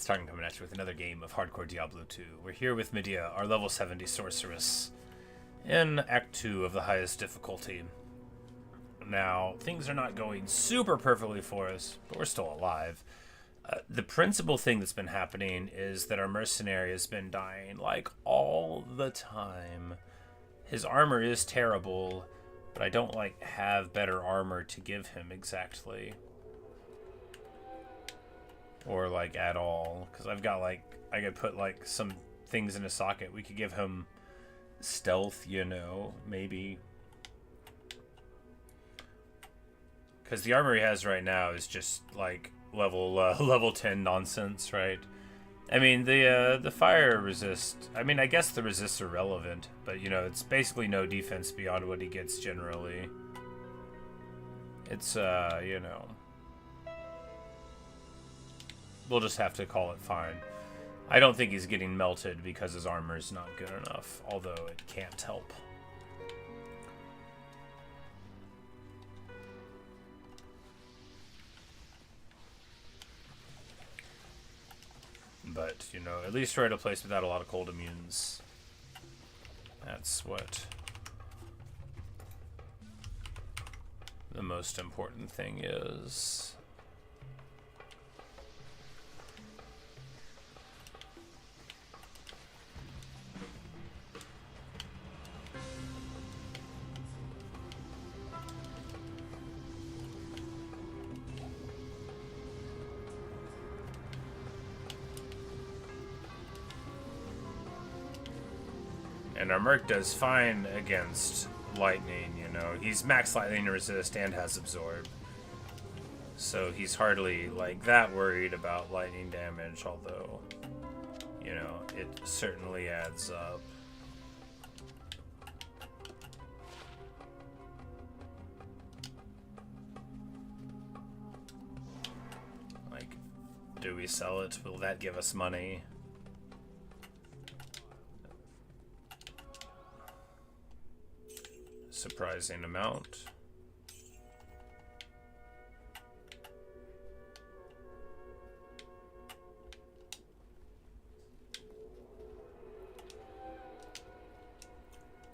Starting coming at you with another game of Hardcore Diablo 2. We're here with Medea, our level 70 sorceress, in Act 2 of the highest difficulty. Now, things are not going super perfectly for us, but we're still alive. The principal thing that's been happening is that our mercenary has been dying, like, all the time. His armor is terrible, but I don't, like, have better armor to give him exactly. Or, like, at all. Because I've got, like, I could put, like, some things in a socket. We could give him stealth, you know, maybe. Because the armor he has right now is just, like, level 10 nonsense, right? I mean, the fire resist... I mean, I guess the resists are relevant. But, you know, it's basically no defense beyond what he gets generally. It's, you know... We'll just have to call it fine. I don't think he's getting melted because his armor's not good enough, although it can't help. But, you know, at least we're at a place without a lot of cold immunes. That's what the most important thing is. And our Merc does fine against lightning, you know. He's max lightning resist and has absorb. So he's hardly, like, that worried about lightning damage, although, you know, it certainly adds up. Like, do we sell it? Will that give us money? Surprising amount.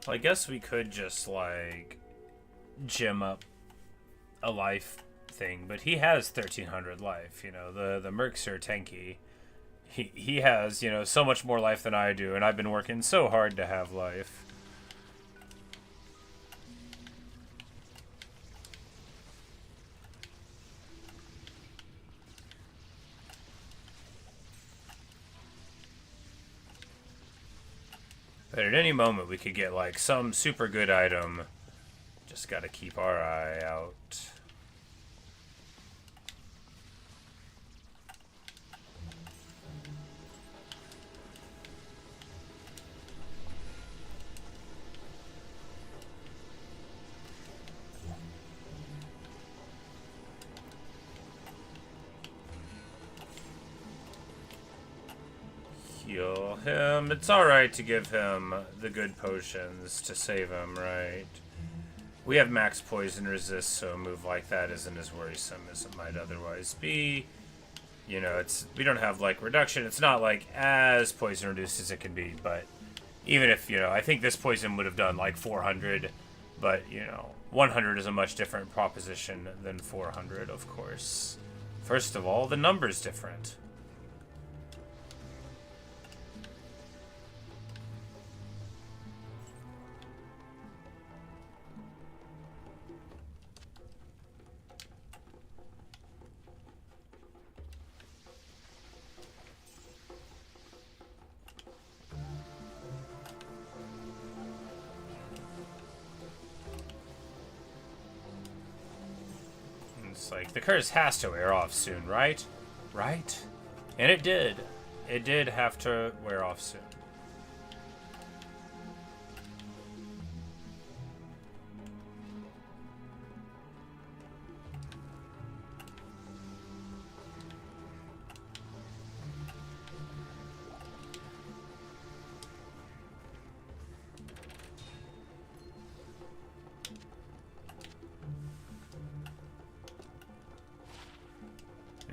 Well, I guess we could just, like, gem up a life thing, but he has 1300 life, you know. The Mercs are tanky. He has, you know, so much more life than I do, and I've been working so hard to have life. But at any moment we could get, like, some super good item. Just gotta keep our eye out. Heal him. It's alright to give him the good potions to save him, right? We have max poison resist, so a move like that isn't as worrisome as it might otherwise be. You know, we don't have, like, reduction. It's not, like, as poison reduced as it can be, but even if, you know, I think this poison would have done, like, 400, but, you know, 100 is a much different proposition than 400, of course. First of all, the number's different. It's like, the curse has to wear off soon, right? Right? And it did. It did have to wear off soon.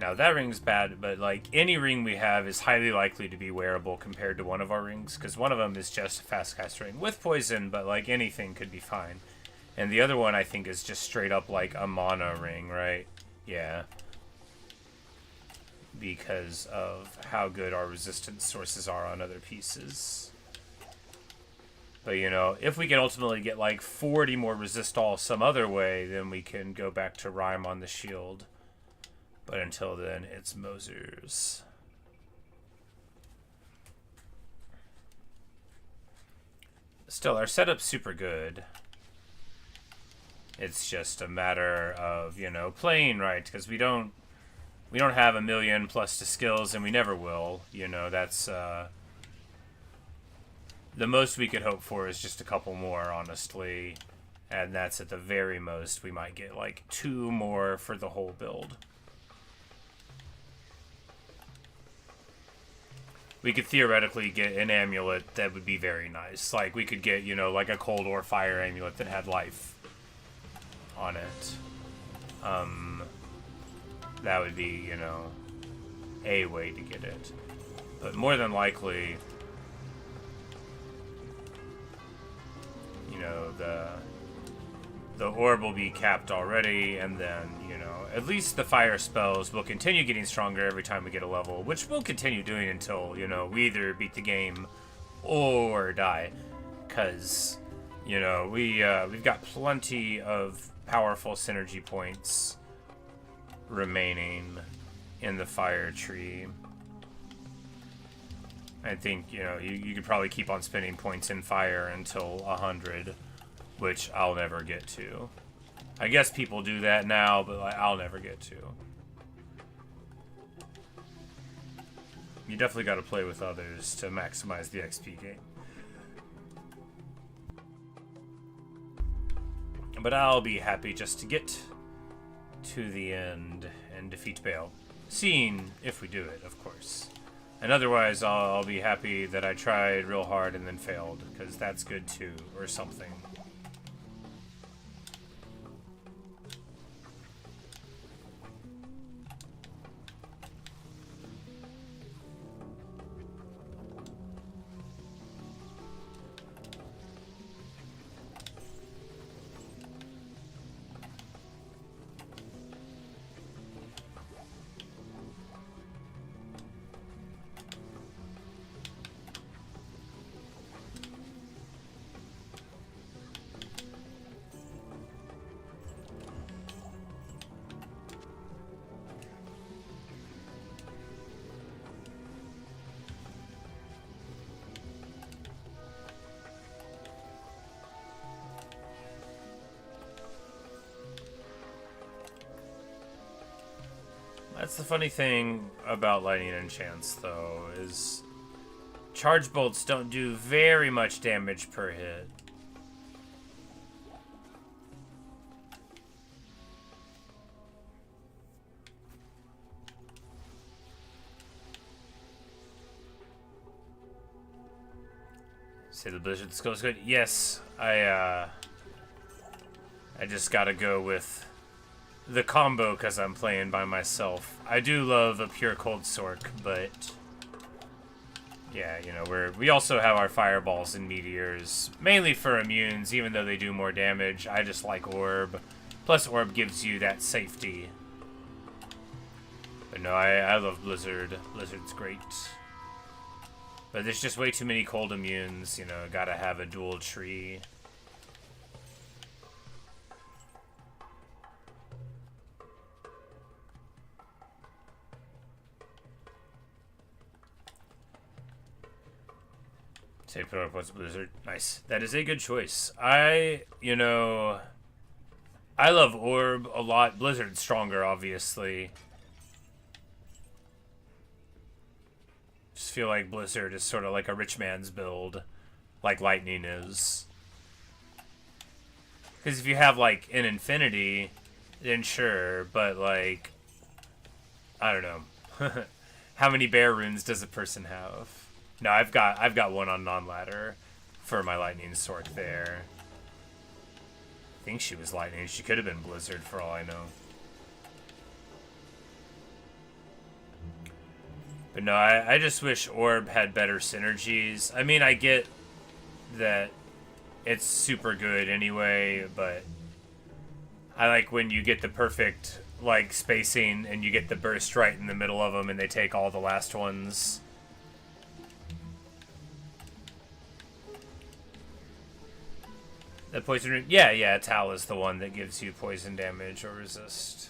Now that ring's bad, but like any ring we have is highly likely to be wearable compared to one of our rings, because one of them is just a fast cast ring with poison, but like anything could be fine. And the other one I think is just straight up like a mana ring, right? Yeah. Because of how good our resistance sources are on other pieces. But, you know, if we can ultimately get like 40 more resist all some other way, then we can go back to Rhyme on the shield. But until then, it's Mosers. Still, our setup's super good. It's just a matter of, you know, playing right, because we don't have a million plus to skills, and we never will. You know, that's the most we could hope for is just a couple more, honestly. And that's at the very most. We might get like 2 more for the whole build. We could theoretically get an amulet that would be very nice. Like, we could get, you know, like a cold or fire amulet that had life on it. That would be, you know, a way to get it. But more than likely, you know, the orb will be capped already, and then, you know, at least the fire spells will continue getting stronger every time we get a level, which we'll continue doing until, you know, we either beat the game or die. Because, you know, we've got plenty of powerful synergy points remaining in the fire tree. I think, you know, you could probably keep on spending points in fire until 100, which I'll never get to. I guess people do that now, but like, I'll never get to. You definitely got to play with others to maximize the XP gain. But I'll be happy just to get to the end and defeat Baal. Seeing if we do it, of course. And otherwise, I'll be happy that I tried real hard and then failed, because that's good too, or something. That's the funny thing about lightning enchants, though, is charge bolts don't do very much damage per hit. Say the Blizzard skill is good. Yes, I just gotta go with the combo because I'm playing by myself. I do love a pure cold Sorc, but yeah, you know, we also have our fireballs and meteors, mainly for immunes, even though they do more damage. I just like orb. Plus orb gives you that safety. But no, I love Blizzard. Blizzard's great. But there's just way too many cold immunes, you know, gotta have a dual tree. Say put up what's Blizzard. Nice. That is a good choice. You know, I love Orb a lot. Blizzard's stronger, obviously. Just feel like Blizzard is sort of like a rich man's build, like Lightning is. Because if you have like an Infinity, then sure, but like, I don't know. How many bear runes does a person have? No, I've got one on non-ladder for my Lightning Sorc there. I think she was Lightning. She could have been Blizzard for all I know. But no, I just wish Orb had better synergies. I mean, I get that it's super good anyway, but I like when you get the perfect, like, spacing and you get the burst right in the middle of them and they take all the last ones. The poison... Yeah, Tal is the one that gives you poison damage or resist.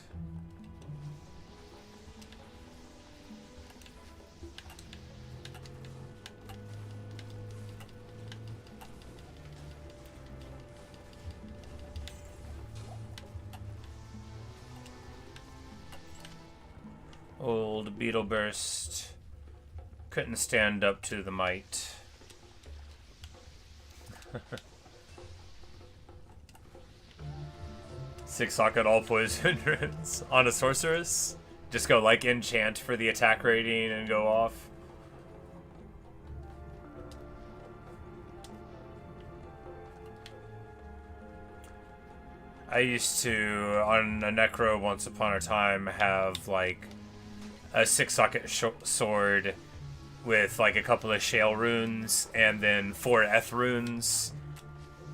Old Beetle Burst couldn't stand up to the might. Six socket all poison on a sorceress. Just go like enchant for the attack rating and go off. I used to, on a Necro once upon a time, have like a 6-socket sword with like a couple of Shale runes and then 4 Eth runes.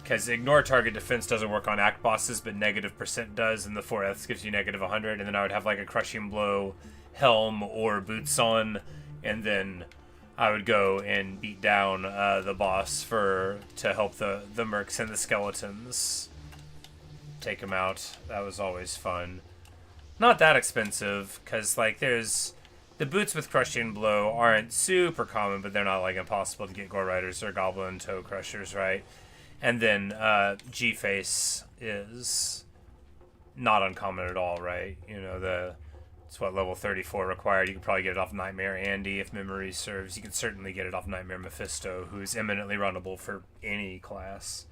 Because ignore target defense doesn't work on act bosses, but -% does, and the 4 Eths gives you -100. And then I would have like a Crushing Blow, Helm, or Boots on, and then I would go and beat down the boss to help the mercs and the skeletons. Take them out. That was always fun. Not that expensive, because like there's the boots with Crushing Blow aren't super common, but they're not like impossible to get Gore Riders or Goblin Toe Crushers, right? And then G-Face is not uncommon at all, right? You know, it's what, level 34 required. You could probably get it off Nightmare Andy if memory serves. You can certainly get it off Nightmare Mephisto, who's eminently runnable for any class.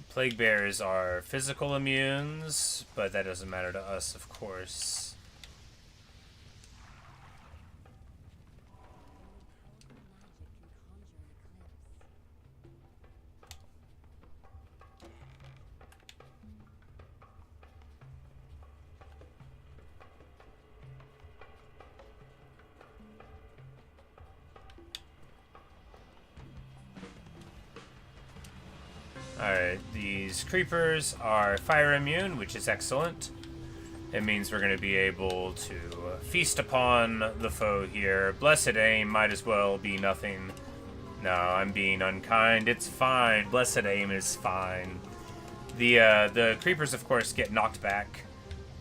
Plague Bears are physical immunes, but that doesn't matter to us, of course. Alright, these creepers are fire immune, which is excellent. It means we're going to be able to feast upon the foe here. Blessed Aim might as well be nothing. No, I'm being unkind. It's fine. Blessed Aim is fine. The creepers, of course, get knocked back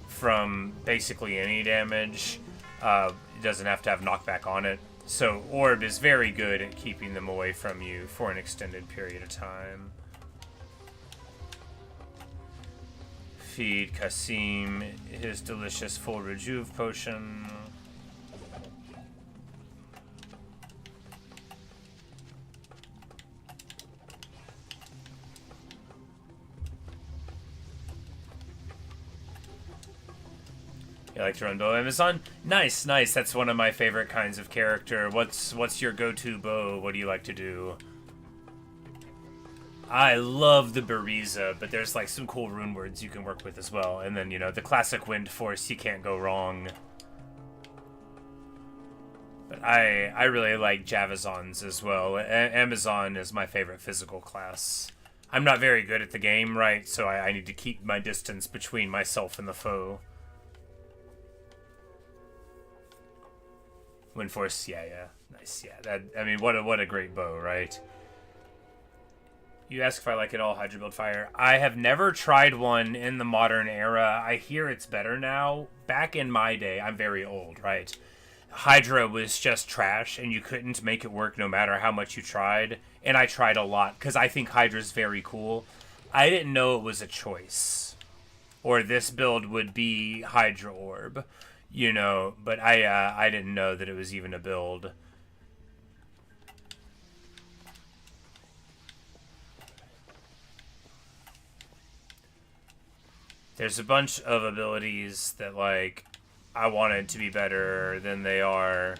from basically any damage. It doesn't have to have knockback on it. So Orb is very good at keeping them away from you for an extended period of time. Feed Kasim his delicious full rejuve potion. You like to run bow, Amazon? Nice, nice. That's one of my favorite kinds of character. What's your go-to bow? What do you like to do? I love the Bariza, but there's like some cool rune words you can work with as well. And then, you know, the classic Wind Force, you can't go wrong. But I really like Javazons as well. Amazon is my favorite physical class. I'm not very good at the game, right? So I need to keep my distance between myself and the foe. Wind Force, yeah. Nice, yeah. I mean, what a great bow, right? You ask if I like it all, Hydra Build Fire. I have never tried one in the modern era. I hear it's better now. Back in my day, I'm very old, right? Hydra was just trash, and you couldn't make it work no matter how much you tried. And I tried a lot, because I think Hydra's very cool. I didn't know it was a choice. Or this build would be Hydra Orb. You know, but I didn't know that it was even a build. There's a bunch of abilities that, like, I wanted to be better than they are.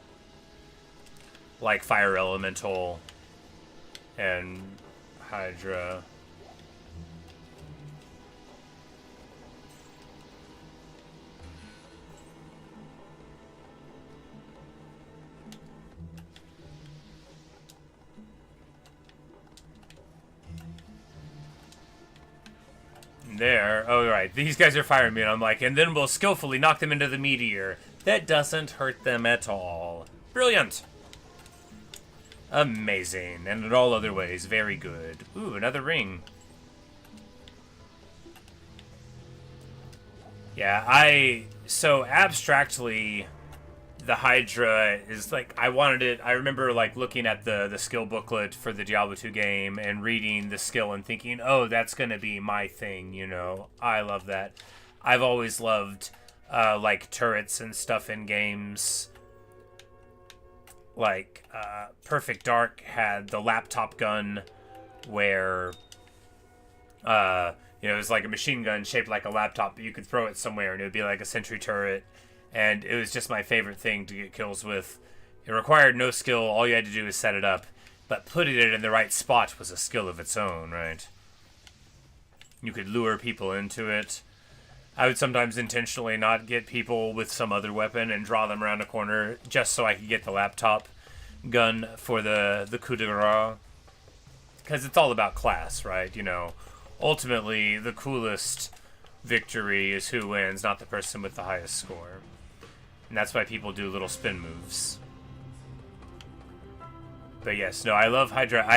Like Fire Elemental and Hydra. there. Oh, right. These guys are firing me, and I'm like, and then we'll skillfully knock them into the meteor. That doesn't hurt them at all. Brilliant. Amazing. And in all other ways, very good. Ooh, another ring. Yeah, so abstractly, the Hydra is like, I wanted it. I remember like looking at the skill booklet for the Diablo 2 game and reading the skill and thinking, oh, that's gonna be my thing, you know. I love that. I've always loved like turrets and stuff in games. Like Perfect Dark had the laptop gun where you know, it was like a machine gun shaped like a laptop, but you could throw it somewhere and it would be like a sentry turret. And it was just my favorite thing to get kills with. It required no skill. All you had to do was set it up. But putting it in the right spot was a skill of its own, right? You could lure people into it. I would sometimes intentionally not get people with some other weapon and draw them around a corner just so I could get the laptop gun for the coup de grace. Because it's all about class, right? You know, ultimately, the coolest victory is who wins, not the person with the highest score. And that's why people do little spin moves. But yes, no, I love Hydra. I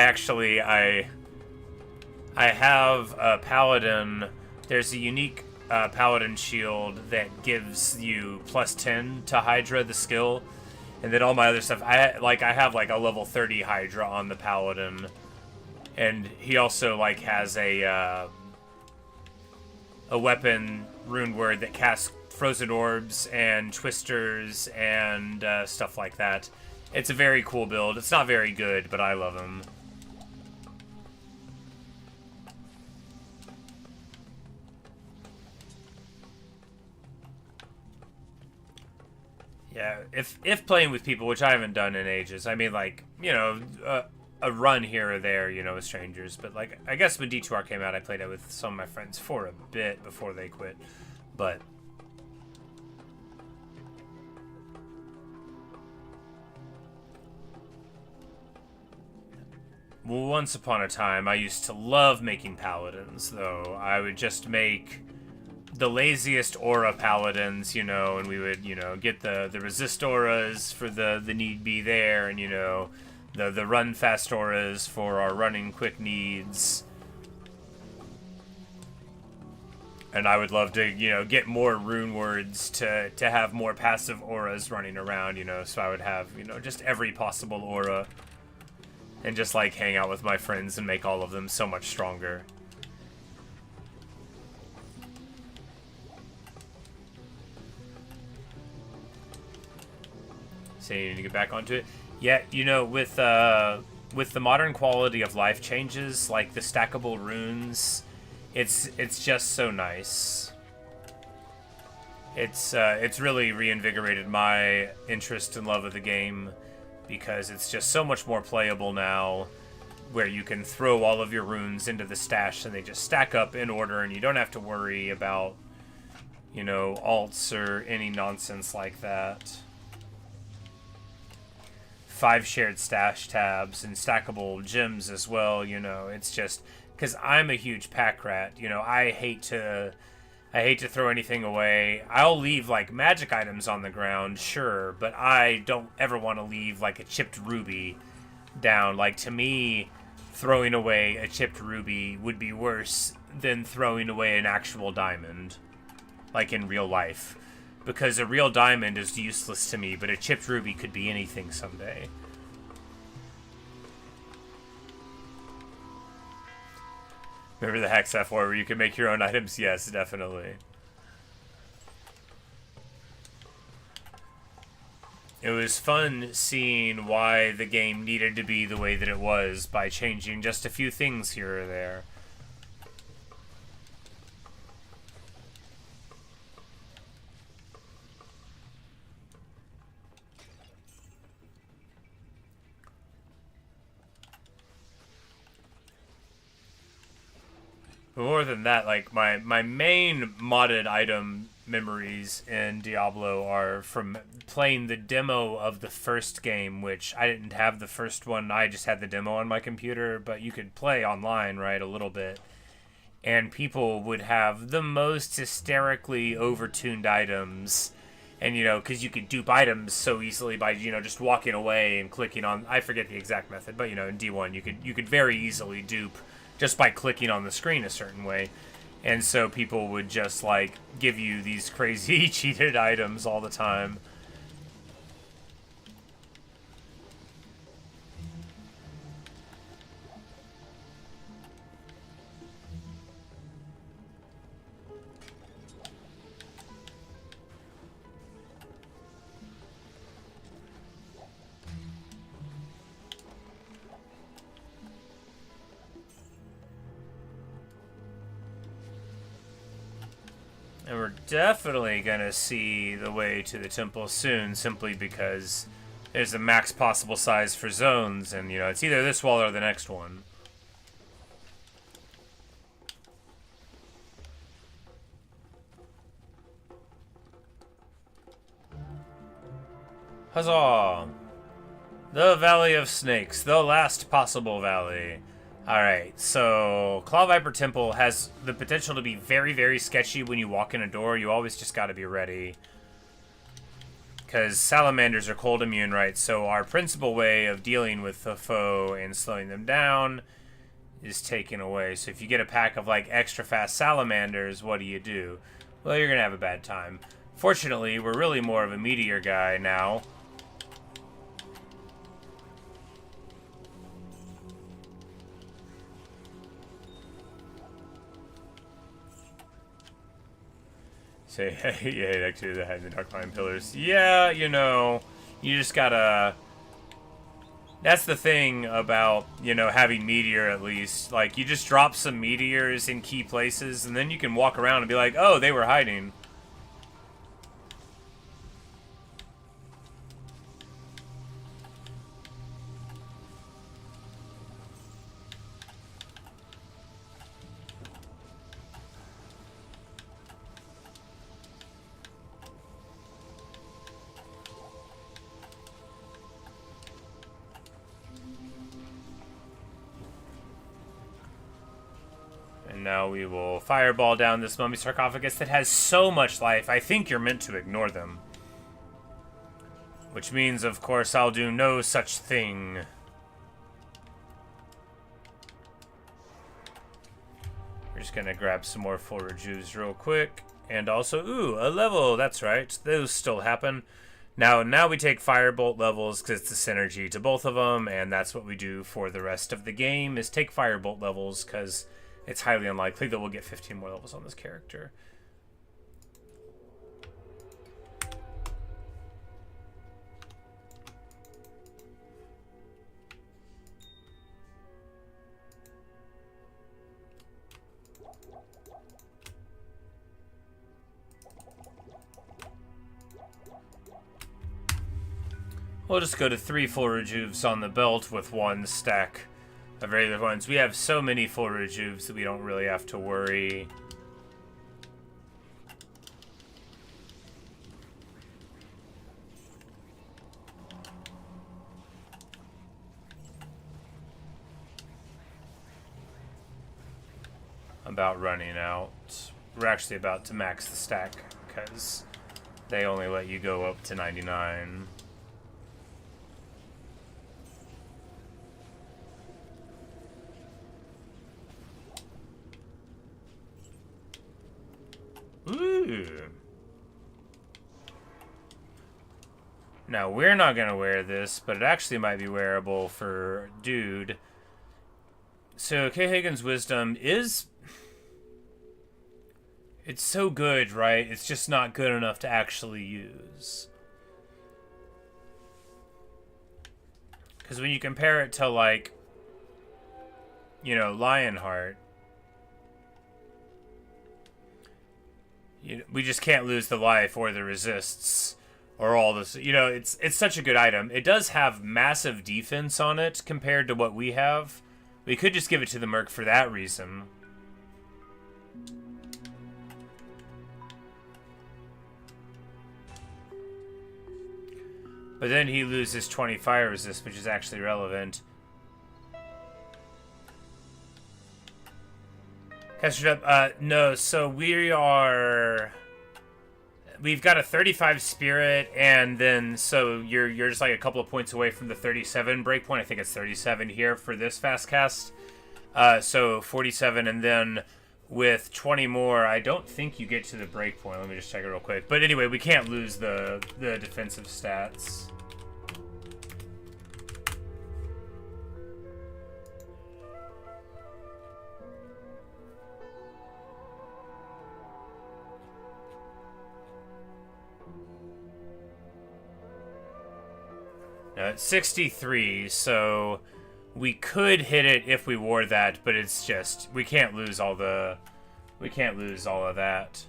have a Paladin. There's a unique Paladin shield that gives you +10 to Hydra, the skill. And then all my other stuff, I have like a level 30 Hydra on the Paladin. And he also like has a weapon rune word that casts frozen orbs and twisters and stuff like that. It's a very cool build. It's not very good, but I love him. Yeah, if playing with people, which I haven't done in ages, I mean, like, you know, a run here or there, you know, with strangers. But, like, I guess when D2R came out, I played it with some of my friends for a bit before they quit. But once upon a time, I used to love making paladins, though. I would just make the laziest aura paladins, you know, and we would, you know, get the resist auras for the need be there, and, you know, the run fast auras for our running quick needs. And I would love to, you know, get more rune words to have more passive auras running around, you know, so I would have, you know, just every possible aura. And just, like, hang out with my friends and make all of them so much stronger. So you need to get back onto it. Yeah, you know, with the modern quality of life changes, like the stackable runes, it's just so nice. It's really reinvigorated my interest and love of the game, because it's just so much more playable now, where you can throw all of your runes into the stash and they just stack up in order, and you don't have to worry about, you know, alts or any nonsense like that. 5 shared stash tabs and stackable gems as well, you know. It's just because I'm a huge pack rat, you know. I hate to throw anything away. I'll leave like magic items on the ground, sure, but I don't ever want to leave like a chipped ruby down. Like, to me, throwing away a chipped ruby would be worse than throwing away an actual diamond, like in real life. Because a real diamond is useless to me, but a chipped ruby could be anything someday. Remember the Hex F4 where you can make your own items? Yes, definitely. It was fun seeing why the game needed to be the way that it was by changing just a few things here or there. But more than that, like, my main modded item memories in Diablo are from playing the demo of the first game, which I didn't have the first one. I just had the demo on my computer, but you could play online, right, a little bit. and people would have the most hysterically overtuned items. And, because you could dupe items so easily by, just walking away and clicking on... I forget the exact method, but, in D1, you could very easily dupe just by clicking on the screen a certain way. And so people would just, give you these crazy cheated items all the time. And we're definitely gonna see the way to the temple soon, simply because there's a max possible size for zones, and, it's either this wall or the next one. Huzzah! The Valley of Snakes, the last possible valley. Alright, so Claw Viper Temple has the potential to be very, very sketchy when you walk in a door. You always just gotta be ready. Because salamanders are cold immune, right? So our principal way of dealing with the foe and slowing them down is taken away. So if you get a pack of, extra fast salamanders, what do? Well, you're gonna have a bad time. Fortunately, we're really more of a meteor guy now. Say, hey, yeah, actually, the head and the dark line pillars. Yeah, you just gotta... That's the thing about, having meteor, at least. You just drop some meteors in key places, and then you can walk around and be like, oh, they were hiding. Now we will fireball down this mummy sarcophagus that has so much life. I think you're meant to ignore them. Which means, of course, I'll do no such thing. We're just gonna grab some more full rejuves real quick. And also, ooh, a level. That's right. Those still happen. Now we take firebolt levels because it's a synergy to both of them, and that's what we do for the rest of the game, is take firebolt levels because... it's highly unlikely that we'll get 15 more levels on this character. We'll just go to 3 full rejuves on the belt with 1 stack of regular ones. We have so many full rejuves that we don't really have to worry. About running out. We're actually about to max the stack because they only let you go up to 99. Ooh. Now, we're not going to wear this, but it actually might be wearable for Dude. So, K-Hagen's Wisdom is... it's so good, right? It's just not good enough to actually use. Because when you compare it to, Lionheart, we just can't lose the life or the resists or all this. It's such a good item. It does have massive defense on it compared to what we have. We could just give it to the Merc for that reason. But then he loses 20 fire resist, which is actually relevant. No, so we've got a 35 spirit, and then so you're just like a couple of points away from the 37 breakpoint. I think it's 37 here for this fast cast. So 47, and then with 20 more, I don't think you get to the breakpoint. Let me just check it real quick. But anyway, we can't lose the defensive stats. No, it's 63, so we could hit it if we wore that, but it's just we can't lose all of that.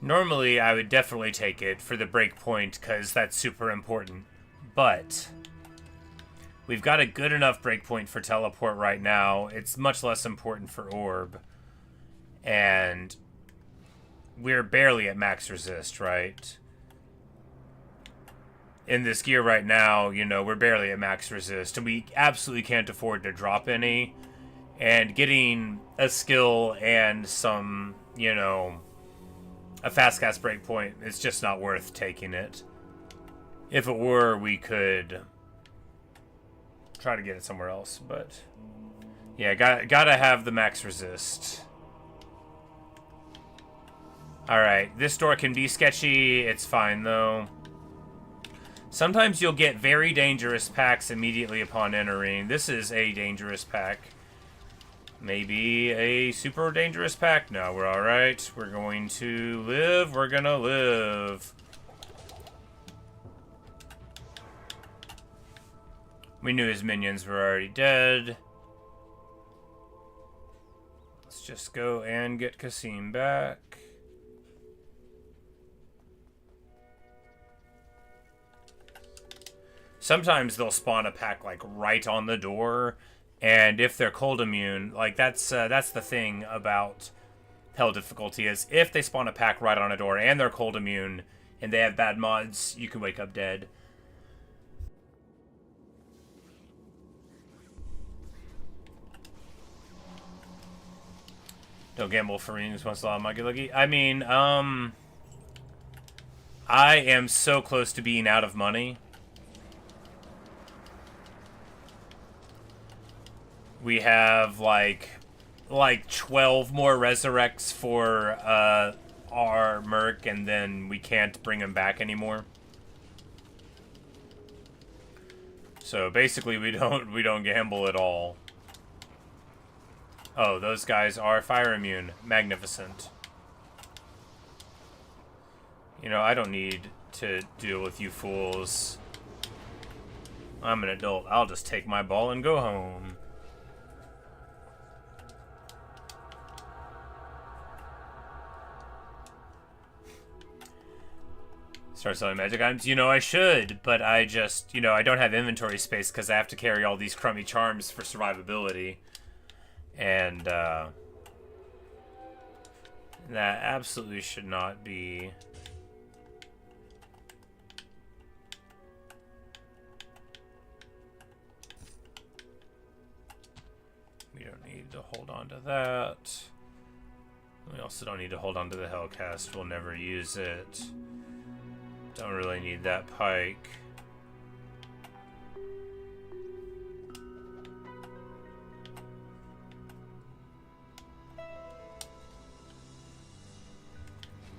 Normally, I would definitely take it for the breakpoint because that's super important. But we've got a good enough breakpoint for teleport right now. It's much less important for orb. And we're barely at max resist, right? In this gear right now, you know, we're barely at max resist. And we absolutely can't afford to drop any. And getting a skill and some, you know, a fast cast breakpoint, it's just not worth taking it. If it were, we could try to get it somewhere else, but yeah, gotta have the max resist. Alright, this door can be sketchy, it's fine though. Sometimes you'll get very dangerous packs immediately upon entering. This is a dangerous pack. Maybe a super dangerous pack? No, we're alright. We're going to live. We're gonna live. We knew his minions were already dead. Let's just go and get Kasim back. Sometimes they'll spawn a pack like right on the door. And if they're cold immune, like that's the thing about hell difficulty is if they spawn a pack right on a door and they're cold immune and they have bad mods, you can wake up dead. Don't gamble for rings once in a while, Muggy Luggy. I mean, I am so close to being out of money. We have like 12 more resurrects for our Merc, and then we can't bring him back anymore. So basically, we don't gamble at all. Oh, those guys are fire immune. Magnificent. You know, I don't need to deal with you fools. I'm an adult. I'll just take my ball and go home. Start selling magic items? You know, I should, but I just, you know, I don't have inventory space because I have to carry all these crummy charms for survivability. And, that absolutely should not be. We don't need to hold on to that. We also don't need to hold on to the Hellcast. We'll never use it. Don't really need that pike.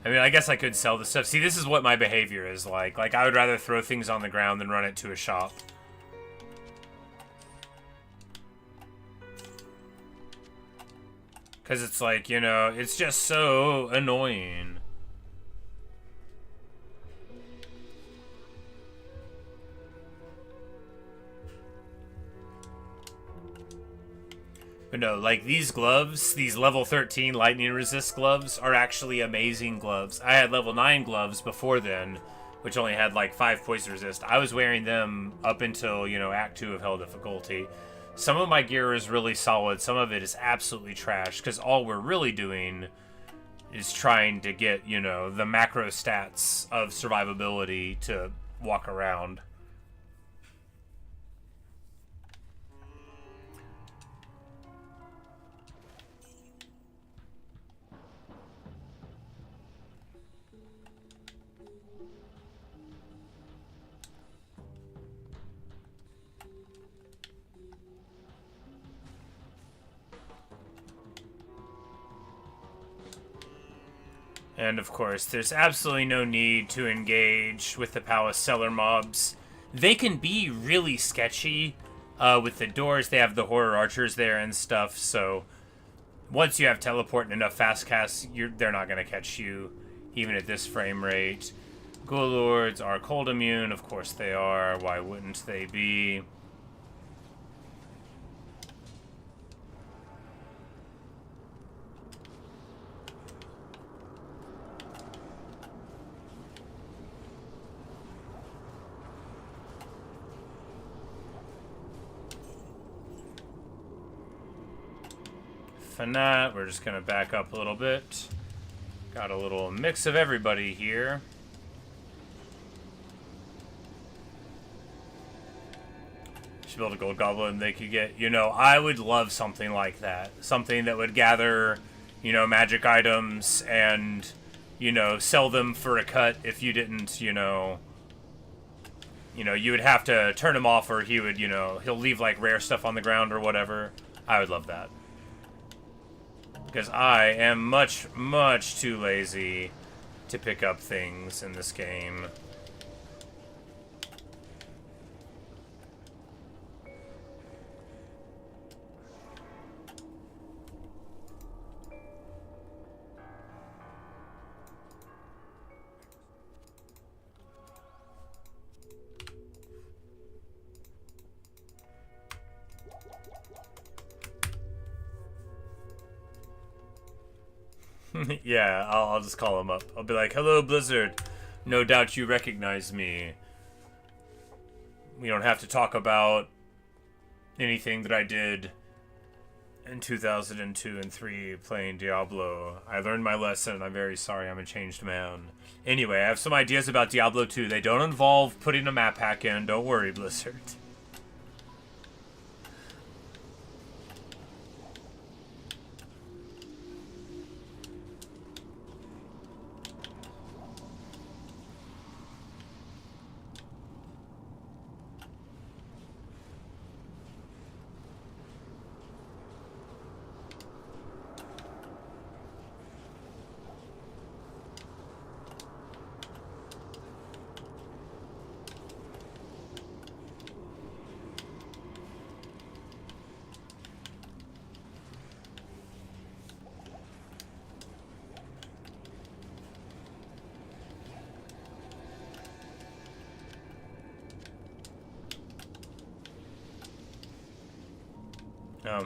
I mean, I guess I could sell the stuff. See, this is what my behavior is like. Like, I would rather throw things on the ground than run it to a shop. Because it's like, you know, it's just so annoying. But no, like these gloves, these level 13 lightning resist gloves are actually amazing gloves. I had level 9 gloves before then, which only had like 5 poison resist. I was wearing them up until, Act 2 of Hell difficulty. Some of my gear is really solid, some of it is absolutely trash, because all we're really doing is trying to get, the macro stats of survivability to walk around. And of course, there's absolutely no need to engage with the palace cellar mobs. They can be really sketchy with the doors. They have the horror archers there and stuff, so once you have teleport and enough fast casts, they're not going to catch you, even at this frame rate. Ghoul Lords are cold immune. Of course they are. Why wouldn't they be? That, we're just gonna back up a little bit. Got a little mix of everybody here. Should build a gold goblin. They could get, I would love something like that. Something that would gather, magic items and, sell them for a cut if you didn't, you would have to turn him off, or he would, he'll leave like rare stuff on the ground or whatever. I would love that. Because I am much, much too lazy to pick up things in this game. Yeah, I'll just call him up. I'll be like, hello, Blizzard. No doubt you recognize me. We don't have to talk about anything that I did in 2002 and 3 playing Diablo. I learned my lesson. I'm very sorry. I'm a changed man. Anyway, I have some ideas about Diablo 2. They don't involve putting a map pack in. Don't worry, Blizzard.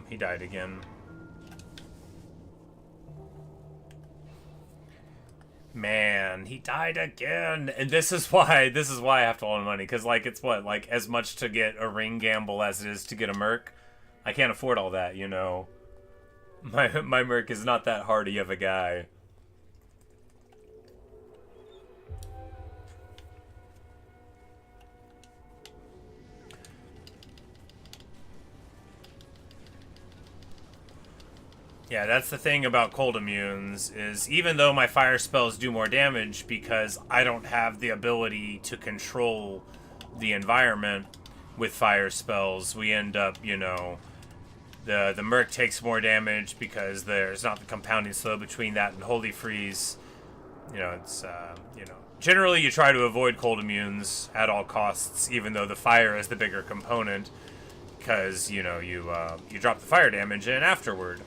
He died again. Man, he died again. And this is why I have to loan money, because like it's what, like as much to get a ring gamble as it is to get a merc. I can't afford all that, My merc is not that hardy of a guy. Yeah, that's the thing about cold immunes, is even though my fire spells do more damage because I don't have the ability to control the environment with fire spells, we end up, the Merc takes more damage because there's not the compounding slow between that and Holy Freeze. It's, generally you try to avoid cold immunes at all costs, even though the fire is the bigger component, because, you drop the fire damage in afterward.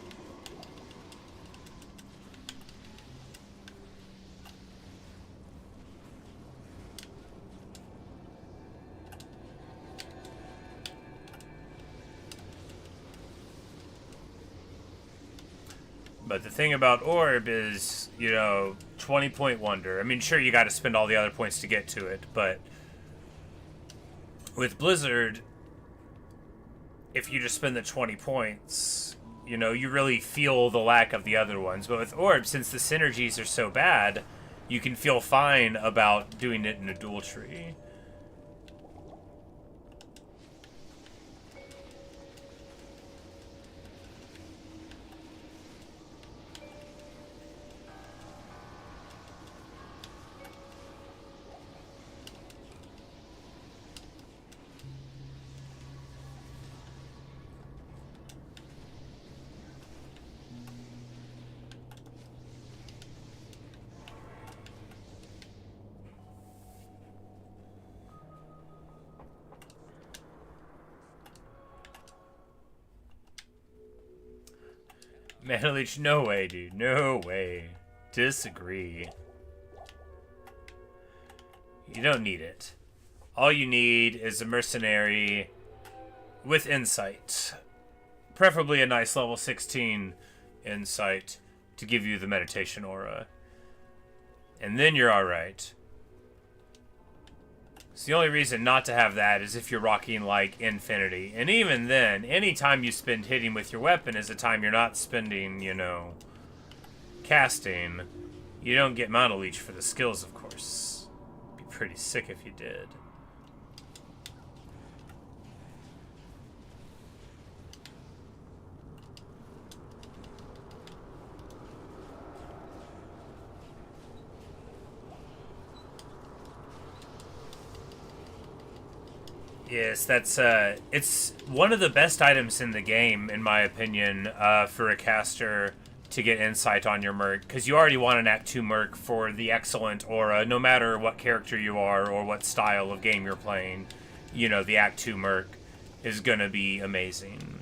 But the thing about Orb is, 20-point wonder. I mean, sure, you got to spend all the other points to get to it, but with Blizzard, if you just spend the 20 points, you really feel the lack of the other ones. But with Orb, since the synergies are so bad, you can feel fine about doing it in a dual tree. Mana Leech, no way, dude. No way. Disagree. You don't need it. All you need is a mercenary with insight. Preferably a nice level 16 insight to give you the meditation aura. And then you're alright. So the only reason not to have that is if you're rocking, like, Infinity. And even then, any time you spend hitting with your weapon is a time you're not spending, casting. You don't get Mana Leech for the skills, of course. It'd be pretty sick if you did. Yes, that's, it's one of the best items in the game, in my opinion, for a caster to get insight on your merc, because you already want an Act 2 merc for the excellent aura, no matter what character you are or what style of game you're playing. The Act 2 merc is gonna be amazing.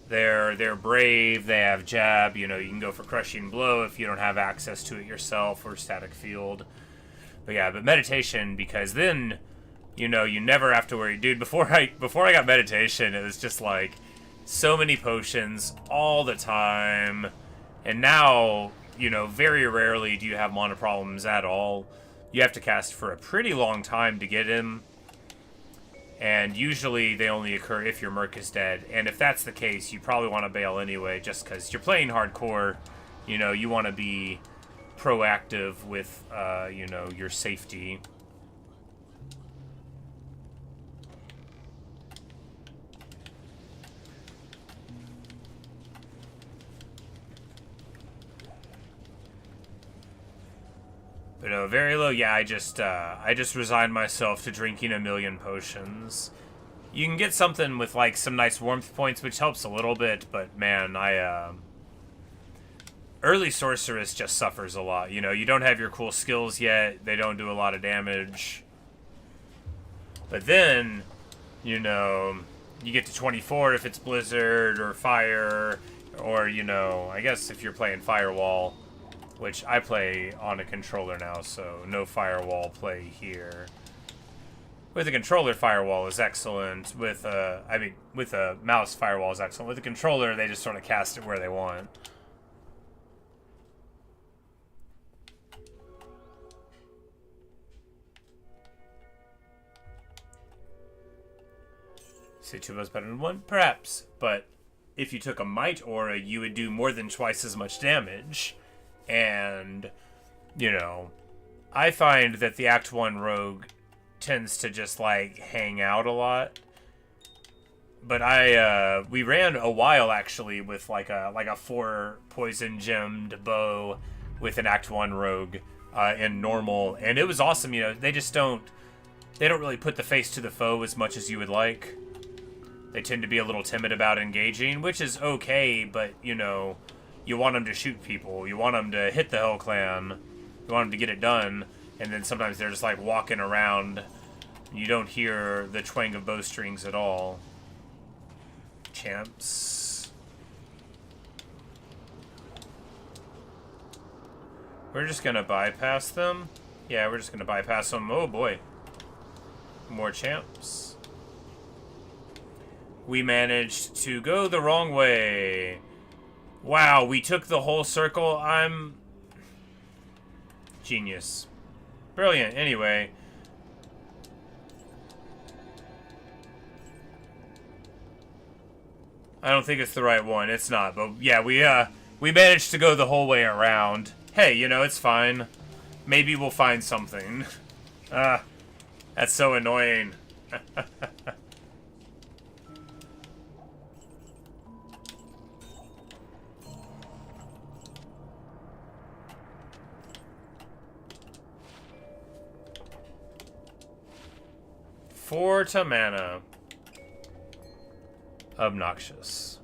They're brave, they have jab, you can go for crushing blow if you don't have access to it yourself, or static field. But yeah, but meditation, because then you never have to worry. Dude, before I got meditation, it was just like so many potions all the time. And now, very rarely do you have mana problems at all. You have to cast for a pretty long time to get him. And usually they only occur if your merc is dead. And if that's the case, you probably want to bail anyway, just because you're playing hardcore. You want to be proactive with, your safety. But very low. Yeah, I just resigned myself to drinking 1,000,000 potions. You can get something with like some nice warmth points, which helps a little bit. But man, early sorceress just suffers a lot. You don't have your cool skills yet. They don't do a lot of damage. But then, you get to 24 if it's Blizzard or Fire, or I guess if you're playing Firewall. Which I play on a controller now, so no firewall play here. With a controller, firewall is excellent. With a mouse, firewall is excellent. With a controller, they just sort of cast it where they want. Say 2 is better than 1? Perhaps. But if you took a Might Aura, you would do more than twice as much damage. And, I find that the Act 1 rogue tends to just, like, hang out a lot. But we ran a while, actually, with, like a 4 poison gemmed bow with an Act 1 rogue in normal. And it was awesome, they don't really put the face to the foe as much as you would like. They tend to be a little timid about engaging, which is okay, but, you want them to shoot people. You want them to hit the Hell Clan. You want them to get it done. And then sometimes they're just like walking around. You don't hear the twang of bowstrings at all. Champs. We're just gonna bypass them. Yeah, we're just gonna bypass them. Oh boy. More champs. We managed to go the wrong way. Wow, we took the whole circle. I'm... Genius. Brilliant. Anyway. I don't think it's the right one. It's not. But yeah, we managed to go the whole way around. Hey, you know, it's fine. Maybe we'll find something. That's so annoying. Four to mana. Obnoxious.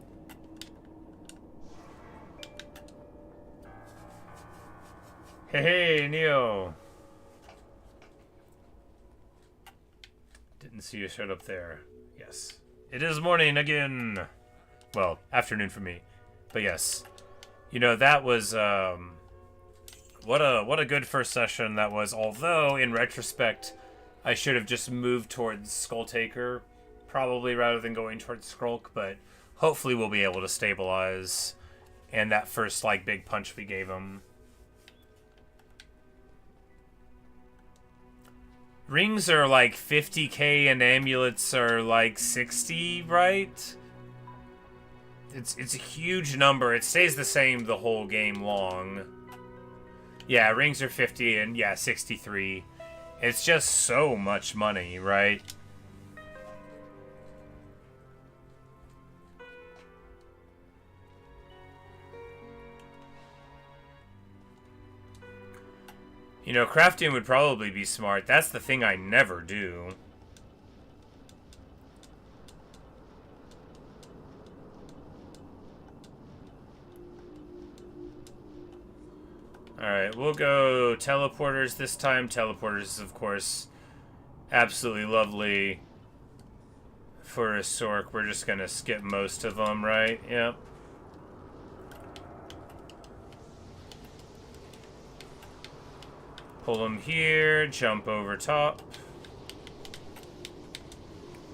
Hey, Neo. Didn't see you showed up there. Yes. It is morning again. Well, afternoon for me. But yes. You know, that was, what a good first session that was. Although, in retrospect, I should have just moved towards Skulltaker, probably, rather than going towards Skrulk, but hopefully we'll be able to stabilize. And that first, like, big punch we gave him. Rings are like 50k and amulets are like 60, right? It's a huge number. It stays the same the whole game long. Yeah, rings are 50 and yeah, 63. It's just so much money, right? You know, crafting would probably be smart. That's the thing I never do. Alright, we'll go teleporters this time. Teleporters is, of course, absolutely lovely for a Sorc. We're just gonna skip most of them, right? Yep. Pull them here, jump over top.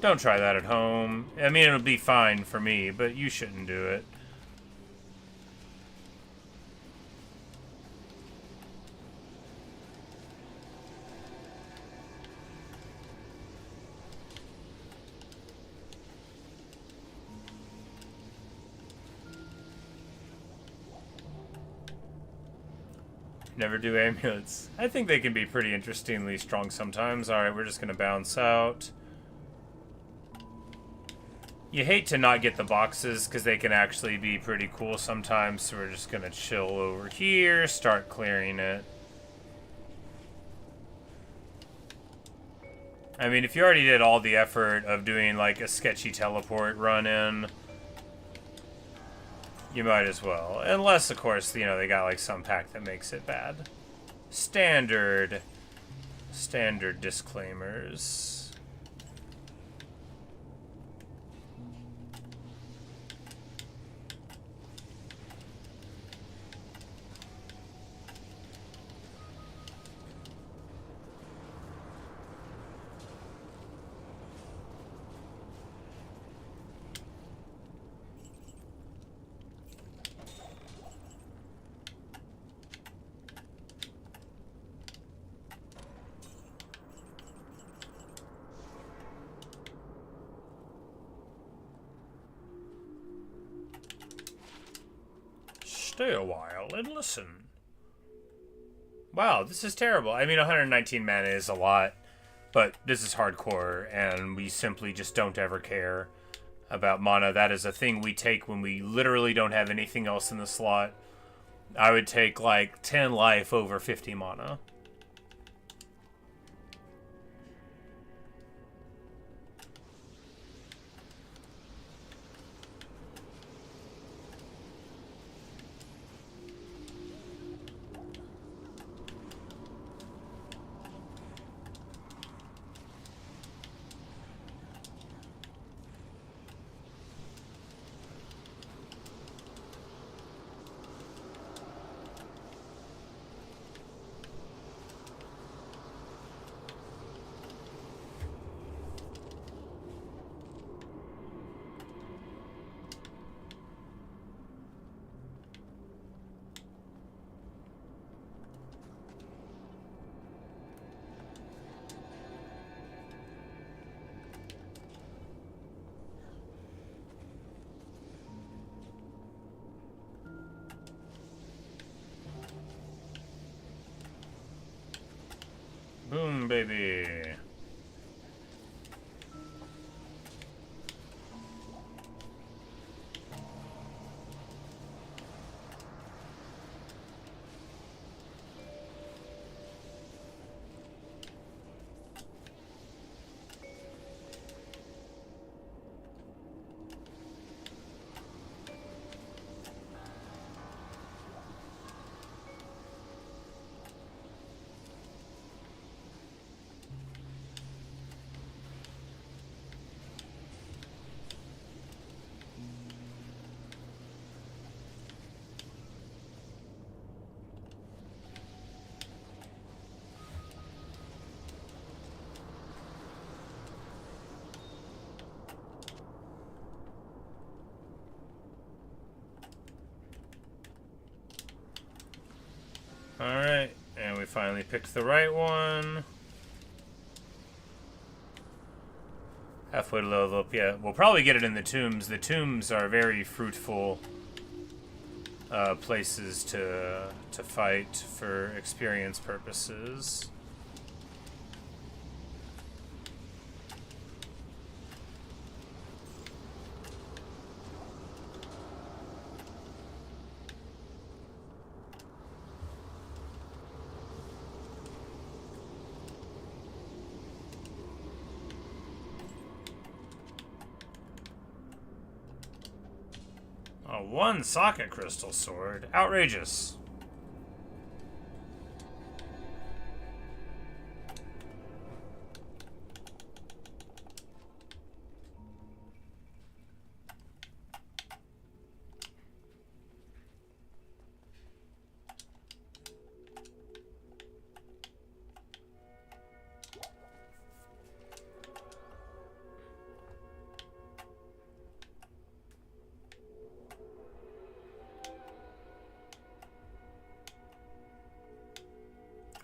Don't try that at home. I mean, it'll be fine for me, but you shouldn't do it. Never do amulets. I think they can be pretty interestingly strong sometimes. Alright, we're just going to bounce out. You hate to not get the boxes because they can actually be pretty cool sometimes. So we're just going to chill over here, start clearing it. I mean, if you already did all the effort of doing like a sketchy teleport run in, you might as well. Unless, of course, you know, they got like some pack that makes it bad. Standard disclaimers. Stay a while and listen. Wow, this is terrible. I mean, 119 mana is a lot, but this is hardcore, and we simply just don't ever care about mana. That is a thing we take when we literally don't have anything else in the slot. I would take, like, 10 life over 50 mana. baby. Alright, and we finally picked the right one. Halfway to level up, yeah. We'll probably get it in the tombs. The tombs are very fruitful places to fight for experience purposes. A 1 socket crystal sword. Outrageous.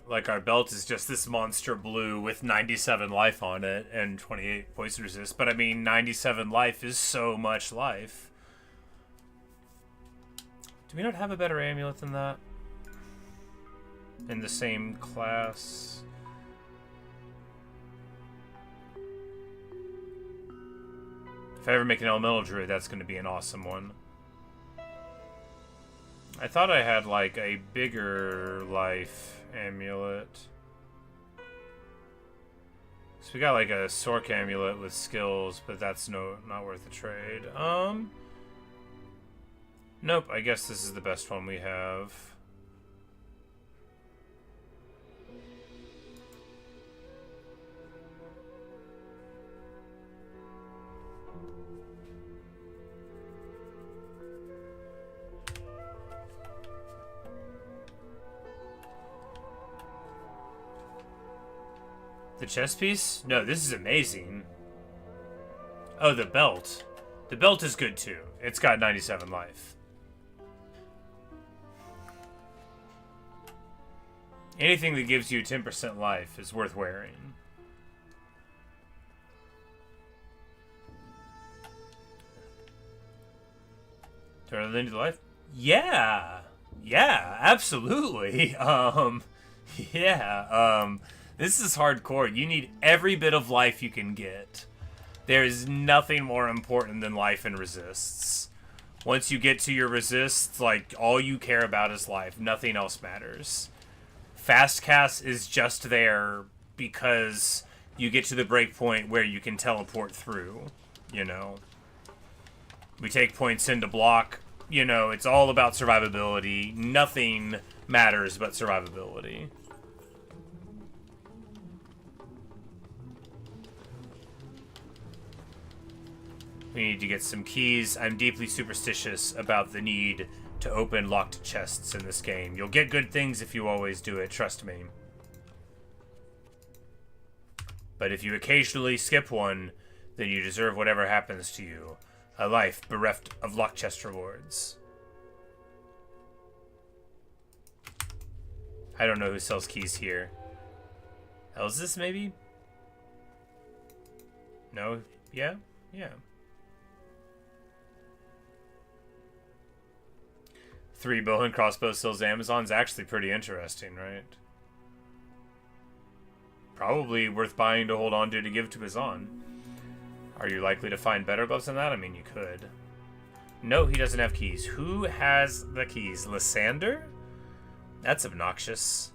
Like, our belt is just this monster blue with 97 life on it and 28 poison resist. But I mean, 97 life is so much life. Do we not have a better amulet than that? In the same class? If I ever make an elemental druid, that's going to be an awesome one. I thought I had, like, a bigger life amulet. So we got, like, a Sorc amulet with skills, but that's not worth the trade. Nope, I guess this is the best one we have. The chest piece? No, this is amazing. Oh, the belt. The belt is good too. It's got 97 life. Anything that gives you 10% life is worth wearing. Turn it into life? Yeah. Yeah, absolutely. This is hardcore. You need every bit of life you can get. There is nothing more important than life and resists. Once you get to your resists, like, all you care about is life. Nothing else matters. Fast cast is just there because you get to the breakpoint where you can teleport through, you know. We take points into block. You know, it's all about survivability. Nothing matters but survivability. We need to get some keys. I'm deeply superstitious about the need to open locked chests in this game. You'll get good things if you always do it, trust me. But if you occasionally skip one, then you deserve whatever happens to you. A life bereft of locked chest rewards. I don't know who sells keys here. Elsis, maybe? No? Yeah? Yeah. 3 bow and crossbow sells Amazon's actually pretty interesting, right? probably worth buying to hold on to give to his on. Are you likely to find better gloves than that? I mean, you could. No, he doesn't have keys. Who has the keys? Lysander? That's obnoxious.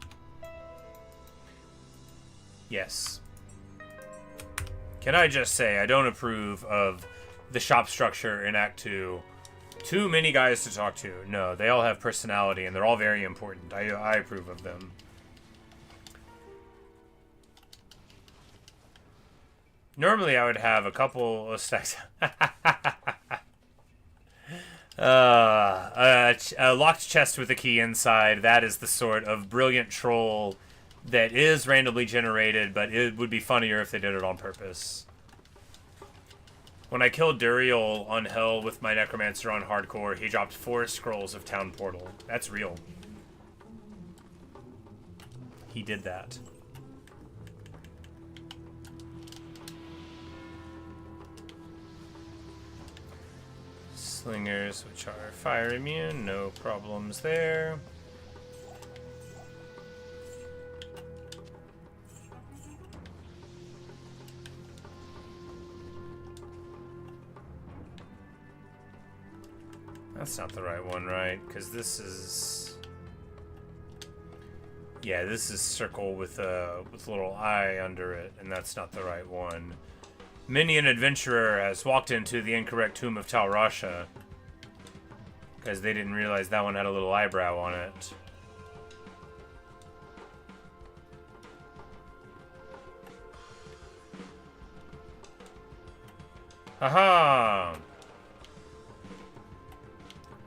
Yes. Can I just say, I don't approve of the shop structure in Act 2. Too many guys to talk to. No, they all have personality, and they're all very important. I approve of them. Normally, I would have a couple of stacks. A locked chest with a key inside. That is the sort of brilliant troll that is randomly generated, but it would be funnier if they did it on purpose. When I killed Duriel on Hell with my Necromancer on Hardcore, he dropped 4 scrolls of Town Portal. That's real. He did that. Slingers, which are fire immune, no problems there. That's not the right one, right? Because this is... Yeah, this is circle with a little eye under it, and that's not the right one. Many an adventurer has walked into the incorrect tomb of Tal Rasha because they didn't realize that one had a little eyebrow on it. Haha!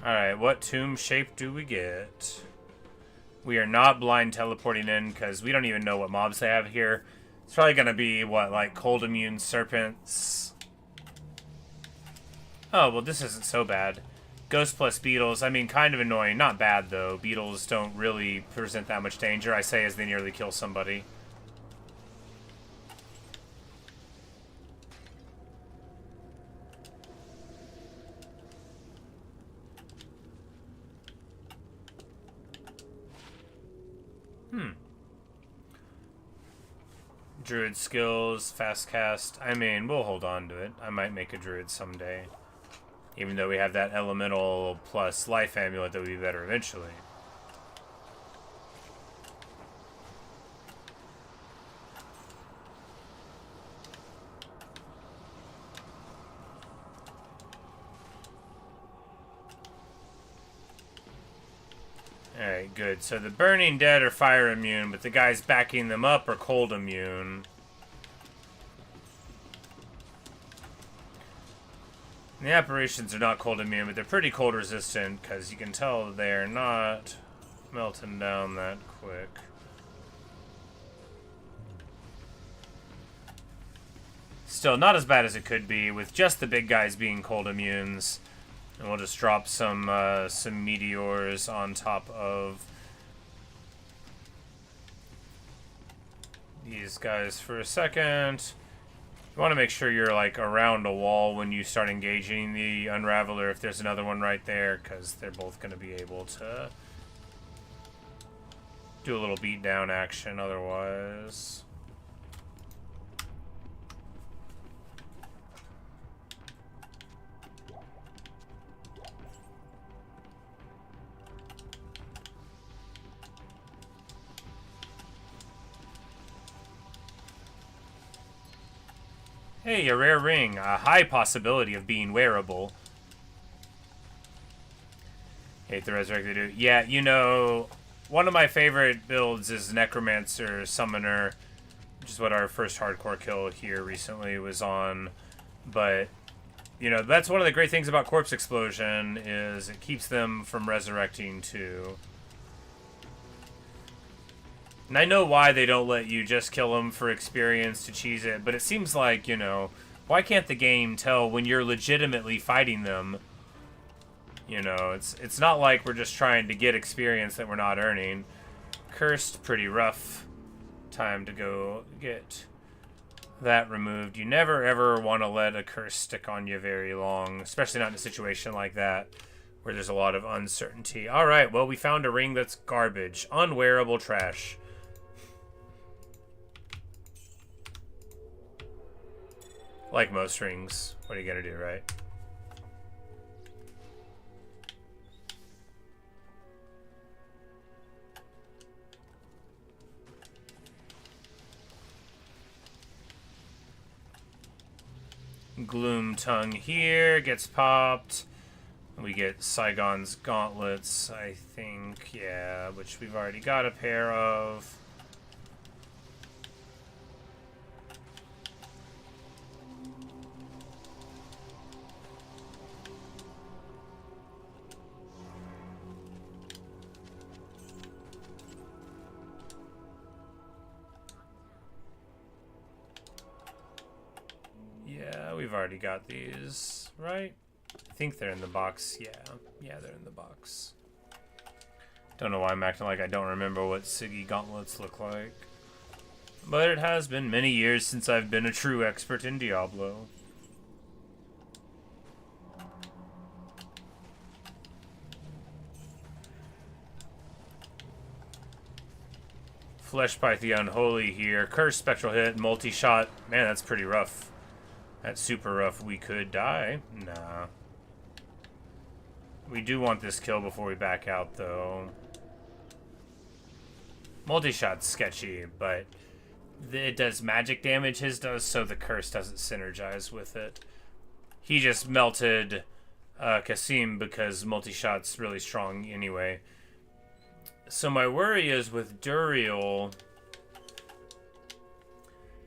Alright, what tomb shape do we get? We are not blind teleporting in because we don't even know what mobs they have here. It's probably going to be, what, like cold immune serpents? Oh, well, this isn't so bad. Ghost plus beetles. I mean, kind of annoying. Not bad, though. Beetles don't really present that much danger, I say, as they nearly kill somebody. Druid skills, fast cast. I mean, we'll hold on to it. I might make a druid someday. Even though we have that elemental plus life amulet that would be better eventually. Alright, good. So the Burning Dead are fire immune, but the guys backing them up are cold immune. And the apparitions are not cold immune, but they're pretty cold resistant, because you can tell they're not melting down that quick. Still, not as bad as it could be, with just the big guys being cold immunes. And we'll just drop some meteors on top of these guys for a second. You want to make sure you're like around a wall when you start engaging the Unraveler if there's another one right there, because they're both going to be able to do a little beatdown action otherwise. Hey, a rare ring. A high possibility of being wearable. Hate the Resurrected Dude. Yeah, you know, one of my favorite builds is Necromancer Summoner, which is what our first hardcore kill here recently was on. But, you know, that's one of the great things about Corpse Explosion is it keeps them from resurrecting too. And I know why they don't let you just kill them for experience to cheese it, but it seems like, you know, why can't the game tell when you're legitimately fighting them? You know, it's not like we're just trying to get experience that we're not earning. Cursed, pretty rough. Time to go get that removed. You never ever want to let a curse stick on you very long, especially not in a situation like that where there's a lot of uncertainty. Alright, well, we found a ring that's garbage. Unwearable trash. Like most rings, what are you gonna do, right? Gloom Tongue here gets popped. We get Saigon's Gauntlets, I think, yeah, which we've already got a pair of. Yeah, we've already got these, right? I think they're in the box. Yeah, they're in the box. Don't know why I'm acting like I don't remember what Siggy gauntlets look like. But it has been many years since I've been a true expert in Diablo. Flesh Pyth the Unholy here. Curse, Spectral Hit, multi-shot. Man, that's pretty rough. That's super rough. We could die. Nah. We do want this kill before we back out, though. Multi-shot's sketchy, but it does magic damage. His does, so the curse doesn't synergize with it. He just melted Kasim because multi-shot's really strong anyway. So my worry is with Duriel...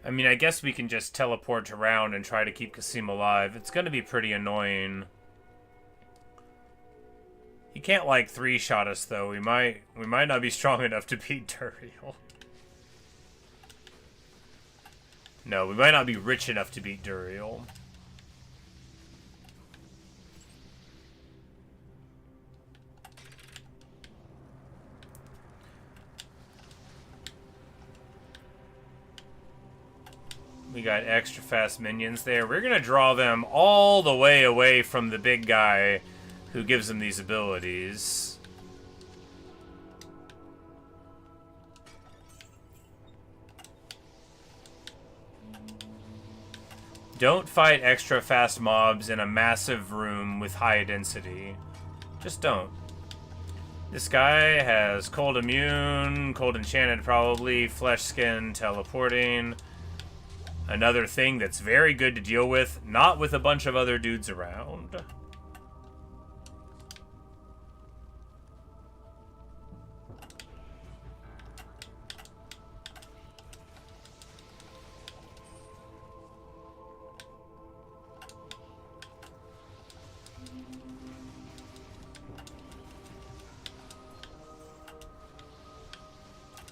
I mean, I guess we can just teleport around and try to keep Kasim alive. It's going to be pretty annoying. He can't, like, 3-shot us, though. We might not be strong enough to beat Duriel. No, we might not be rich enough to beat Duriel. We got extra fast minions there. We're gonna draw them all the way away from the big guy who gives them these abilities. Don't fight extra fast mobs in a massive room with high density. Just don't. This guy has cold immune, cold enchanted probably, flesh skin, teleporting. Another thing that's very good to deal with, not with a bunch of other dudes around.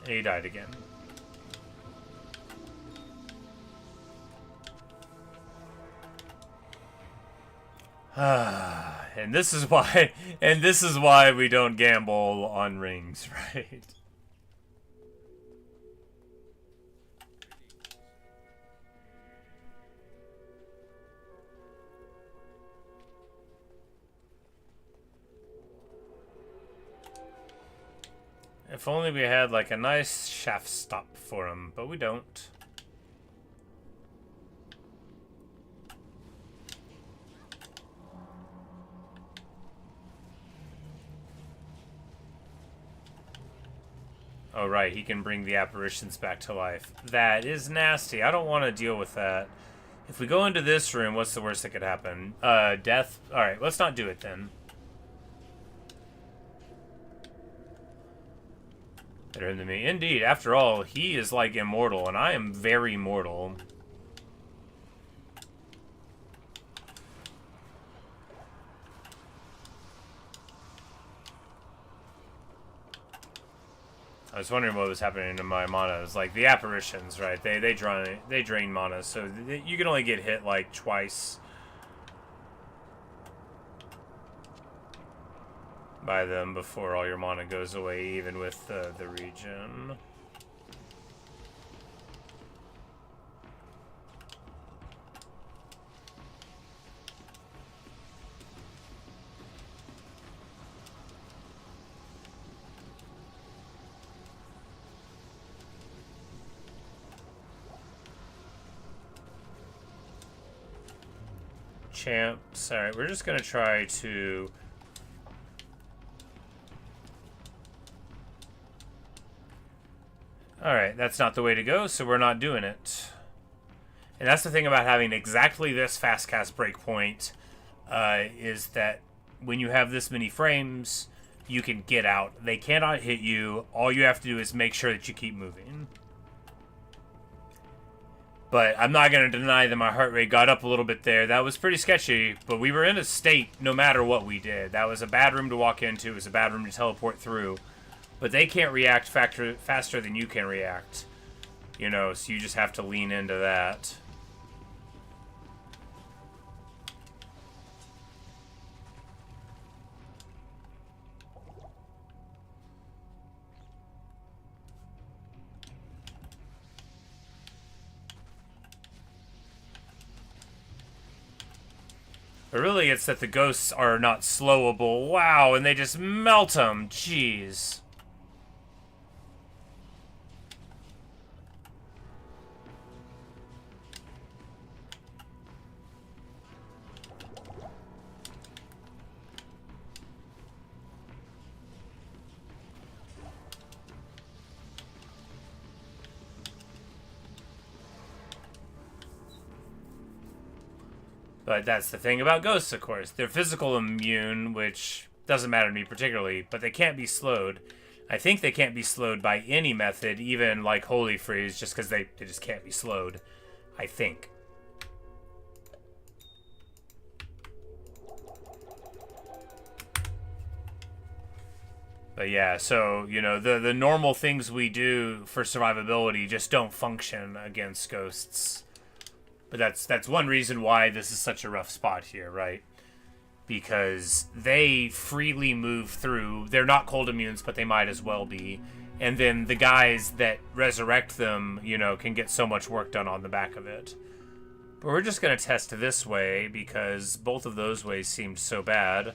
And he died again. And this is why we don't gamble on rings, right? If only we had like a nice shaft stop for him, but we don't. Oh, right, he can bring the apparitions back to life. That is nasty. I don't want to deal with that. If we go into this room, what's the worst that could happen? Death? Alright, let's not do it then. Better than me. Indeed, after all, he is like immortal, and I am very mortal. I was wondering what was happening to my mana. It was like the apparitions, right? They drain mana, so you can only get hit like twice by them before all your mana goes away, even with the regen. champs. Alright, we're just gonna try to... Alright, that's not the way to go, so we're not doing it. And that's the thing about having exactly this fast cast breakpoint, is that when you have this many frames, you can get out. They cannot hit you. All you have to do is make sure that you keep moving. But I'm not going to deny that my heart rate got up a little bit there. That was pretty sketchy, but we were in a state no matter what we did. That was a bad room to walk into. It was a bad room to teleport through. But they can't react faster than you can react. You know, so you just have to lean into that. But really, it's that the ghosts are not slowable. Wow, and they just melt them. Jeez. But that's the thing about ghosts, of course. They're physical immune, which doesn't matter to me particularly, but they can't be slowed. I think they can't be slowed by any method, even like Holy Freeze, just because they just can't be slowed. I think. But yeah, so, you know, the normal things we do for survivability just don't function against ghosts. But that's one reason why this is such a rough spot here, right? Because they freely move through. They're not cold immunes, but they might as well be. And then the guys that resurrect them, you know, can get so much work done on the back of it. But we're just going to test this way because both of those ways seemed so bad.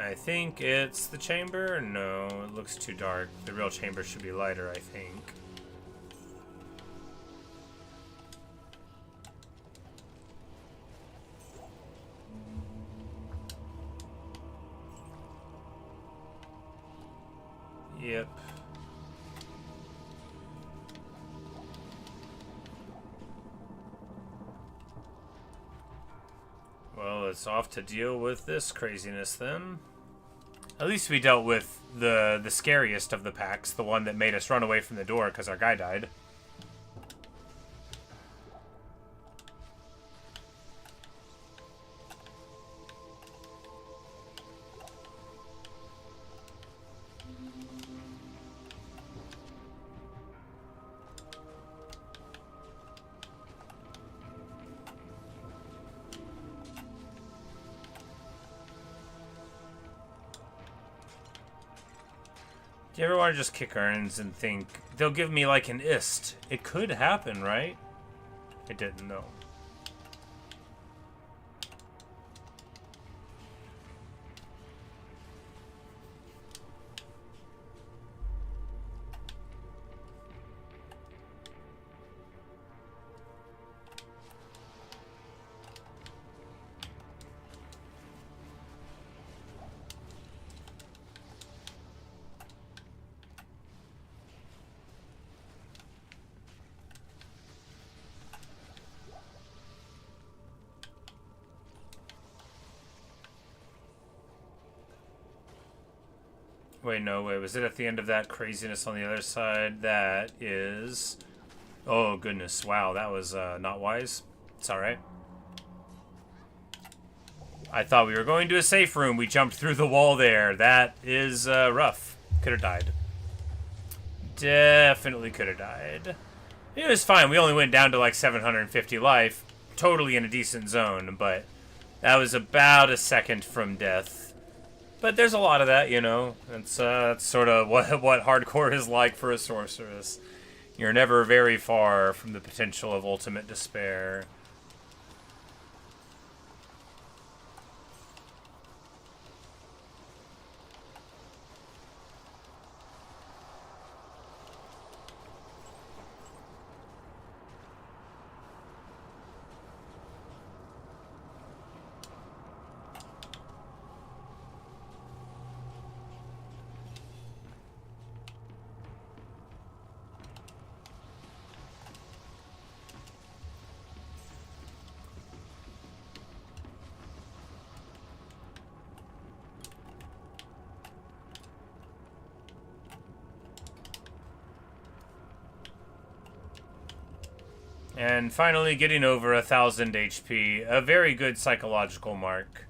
I think it's the chamber. No, it looks too dark. The real chamber should be lighter, I think. Yep. Well, it's off to deal with this craziness then. At least we dealt with the scariest of the packs, the one that made us run away from the door because our guy died. Do you ever want to just kick urns and think, they'll give me like an ist? It could happen, right? It didn't, though. Wait, no, wait. Was it at the end of that craziness on the other side? That is... Oh, goodness. Wow, that was not wise. It's alright. I thought we were going to a safe room. We jumped through the wall there. That is rough. Could have died. Definitely could have died. It was fine. We only went down to like 750 life. Totally in a decent zone, but that was about a second from death. But there's a lot of that, you know. It's sort of what hardcore is like for a sorceress. You're never very far from the potential of ultimate despair. And finally getting over 1,000 HP, a very good psychological mark.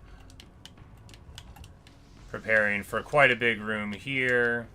Preparing for quite a big room here.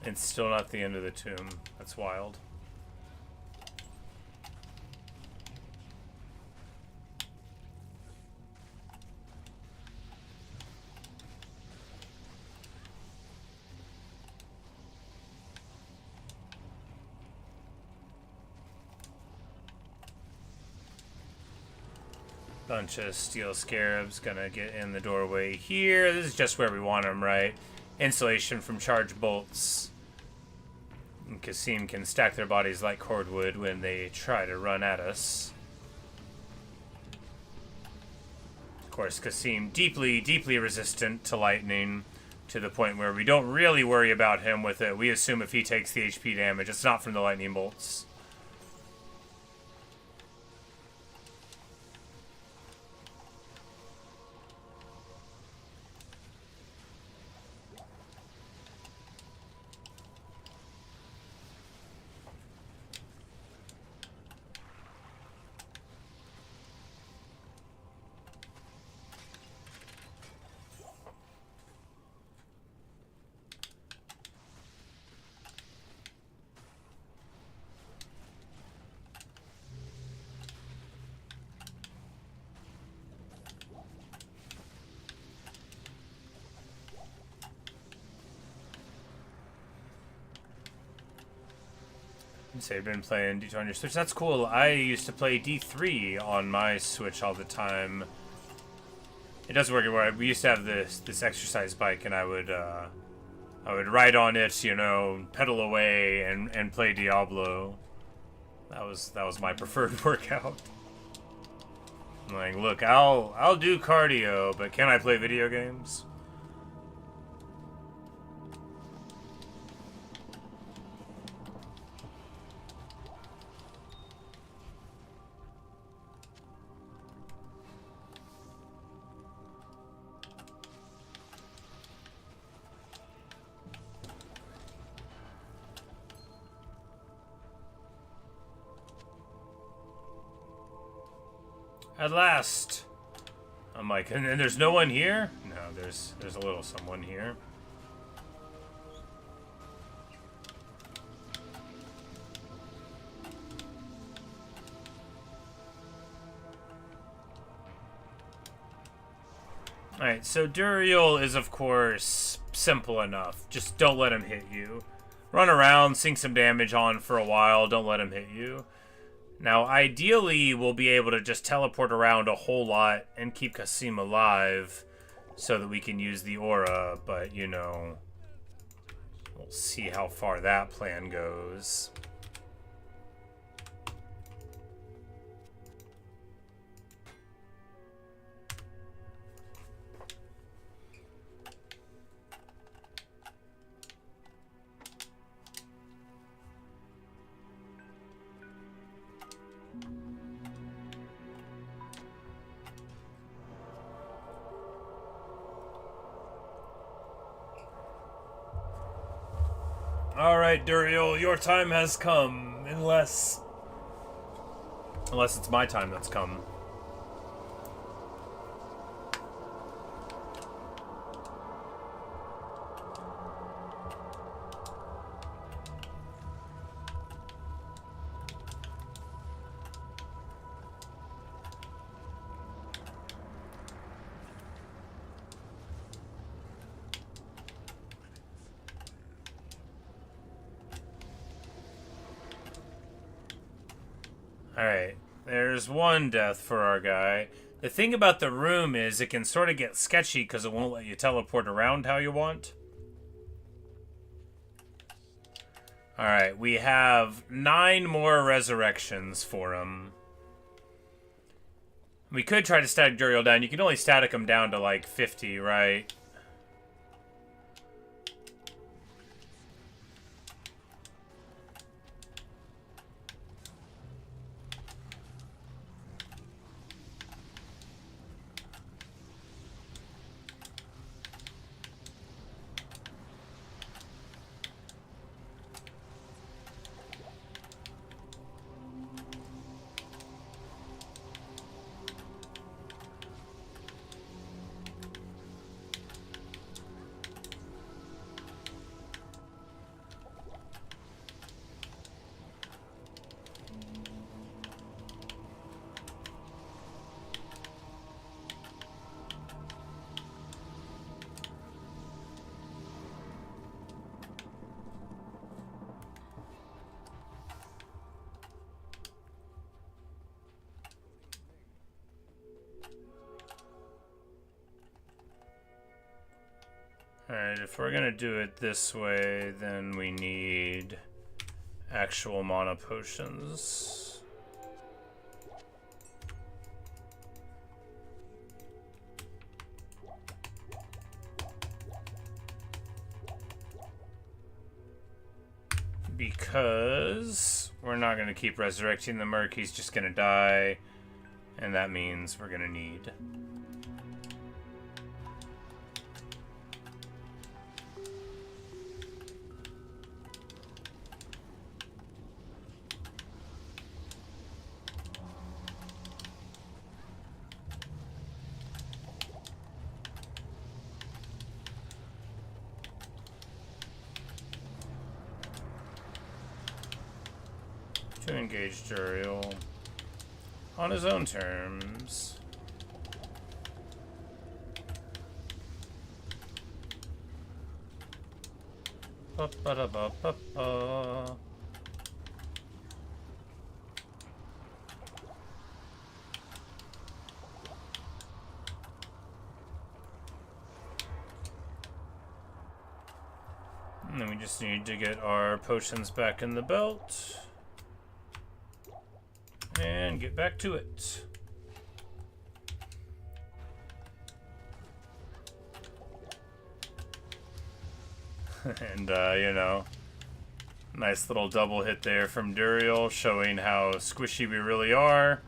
It's still not the end of the tomb. That's wild. Bunch of steel scarabs gonna get in the doorway here. This is just where we want them, right? Insulation from charged bolts. And Kasim can stack their bodies like cordwood when they try to run at us. Of course, Kasim deeply, deeply resistant to lightning, to the point where we don't really worry about him with it. We assume if he takes the HP damage, it's not from the lightning bolts. So you've been playing D2 on your Switch. That's cool. I used to play D3 on my Switch all the time. It does work where we used to have this exercise bike, and I would ride on it, you know, pedal away and play Diablo. That was my preferred workout. I'm like, look, I'll do cardio, but can I play video games? At last! I'm like, and there's no one here? No, there's a little someone here. Alright, so Duriel is of course simple enough. Just don't let him hit you. Run around, sink some damage on for a while, don't let him hit you. Now, ideally, we'll be able to just teleport around a whole lot and keep Kasim alive so that we can use the aura, but, you know, we'll see how far that plan goes. Alright, Duriel, your time has come. Unless it's my time that's come. Alright, there's one death for our guy. The thing about the room is it can sort of get sketchy because it won't let you teleport around how you want. Alright, we have 9 more resurrections for him. We could try to static Duriel down. You can only static him down to like 50, right? Alright, if we're gonna do it this way, then we need actual mana potions. Because we're not gonna keep resurrecting the Merc, he's just gonna die, and that means we're gonna need to engage Duriel on his own terms. Ba-ba-da-ba-ba-ba. And then we just need to get our potions back in the belt. And get back to it. And, you know, nice little double hit there from Duriel, showing how squishy we really are.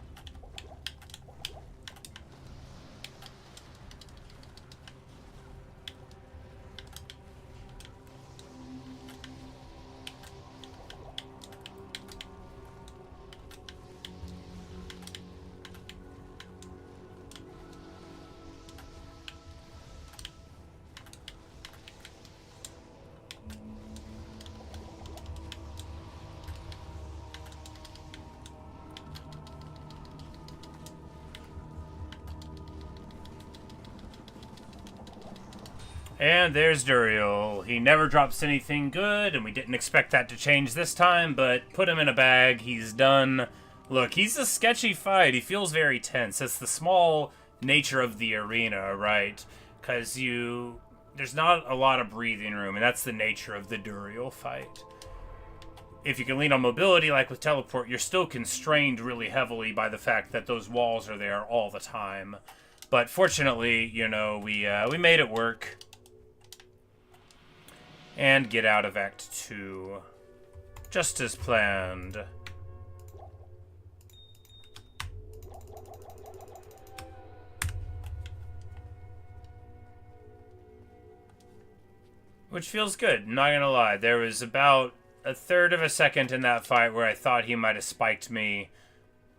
And there's Duriel. He never drops anything good, and we didn't expect that to change this time, but put him in a bag, he's done. Look, he's a sketchy fight. He feels very tense. It's the small nature of the arena, right? Because there's not a lot of breathing room, and that's the nature of the Duriel fight. If you can lean on mobility, like with teleport, you're still constrained really heavily by the fact that those walls are there all the time. But fortunately, you know, we made it work. And get out of Act 2. Just as planned. Which feels good, not gonna lie. There was about a third of a second in that fight where I thought he might have spiked me.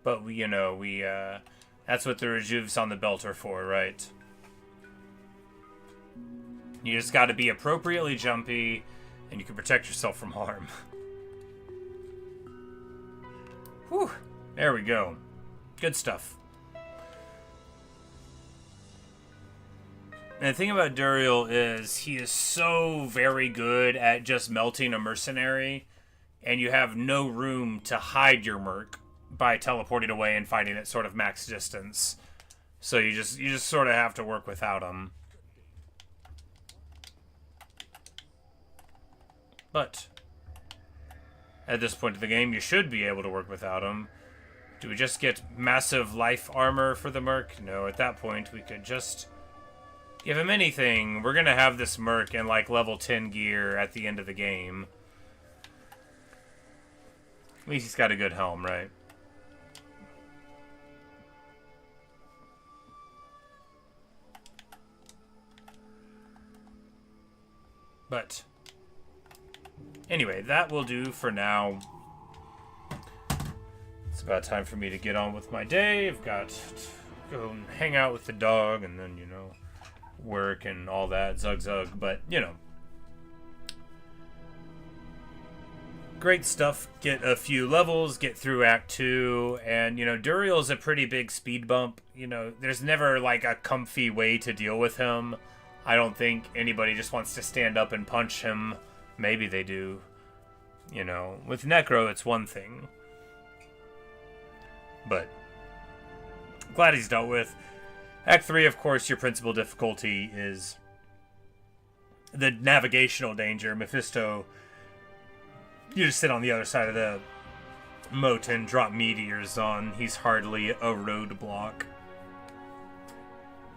But, you know, that's what the rejuves on the belt are for, right? You just gotta be appropriately jumpy, and you can protect yourself from harm. Whew. There we go. Good stuff. And the thing about Duriel is he is so very good at just melting a mercenary, and you have no room to hide your merc by teleporting away and fighting at sort of max distance. So you just sort of have to work without them. But at this point of the game, you should be able to work without them. Do we just get massive life armor for the Merc? No, at that point, we could just give him anything. We're going to have this Merc in, like, level 10 gear at the end of the game. At least he's got a good helm, right? But anyway, that will do for now. It's about time for me to get on with my day. I've got to go and hang out with the dog and then, you know, work and all that, zug. But, you know, great stuff. Get a few levels, get through Act 2, and, you know, Duriel's a pretty big speed bump. You know, there's never, like, a comfy way to deal with him. I don't think anybody just wants to stand up and punch him. Maybe they do. You know, with Necro, it's one thing. But glad he's dealt with. Act 3, of course, your principal difficulty is the navigational danger. Mephisto, you just sit on the other side of the moat and drop meteors on. He's hardly a roadblock.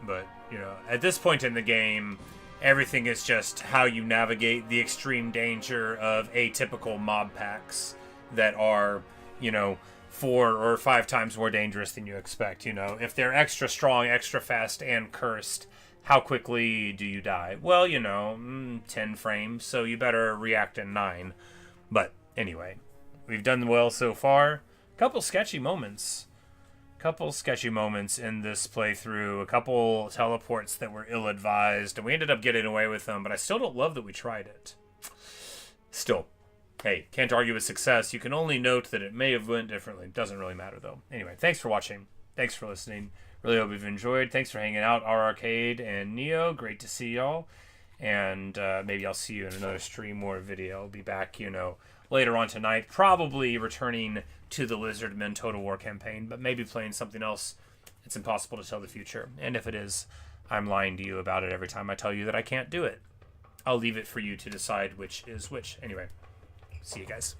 But, you know, at this point in the game, everything is just how you navigate the extreme danger of atypical mob packs that are, you know, 4 or 5 times more dangerous than you expect. You know, if they're extra strong, extra fast, and cursed, how quickly do you die? Well, you know, 10 frames, so you better react in 9. But anyway, we've done well so far. Couple sketchy moments in this playthrough, a couple teleports that were ill-advised, and we ended up getting away with them, but I still don't love that we tried it. Still, hey, can't argue with success. You can only note that it may have went differently. It doesn't really matter, though. Anyway, thanks for watching. Thanks for listening. Really hope you've enjoyed. Thanks for hanging out, R Arcade and Neo. Great to see y'all. And maybe I'll see you in another stream or video. I'll be back, you know, later on tonight, probably returning to the Lizardmen Total War campaign, but maybe playing something else. It's impossible to tell the future. And if it is, I'm lying to you about it every time I tell you that I can't do it. I'll leave it for you to decide which is which. Anyway, see you guys.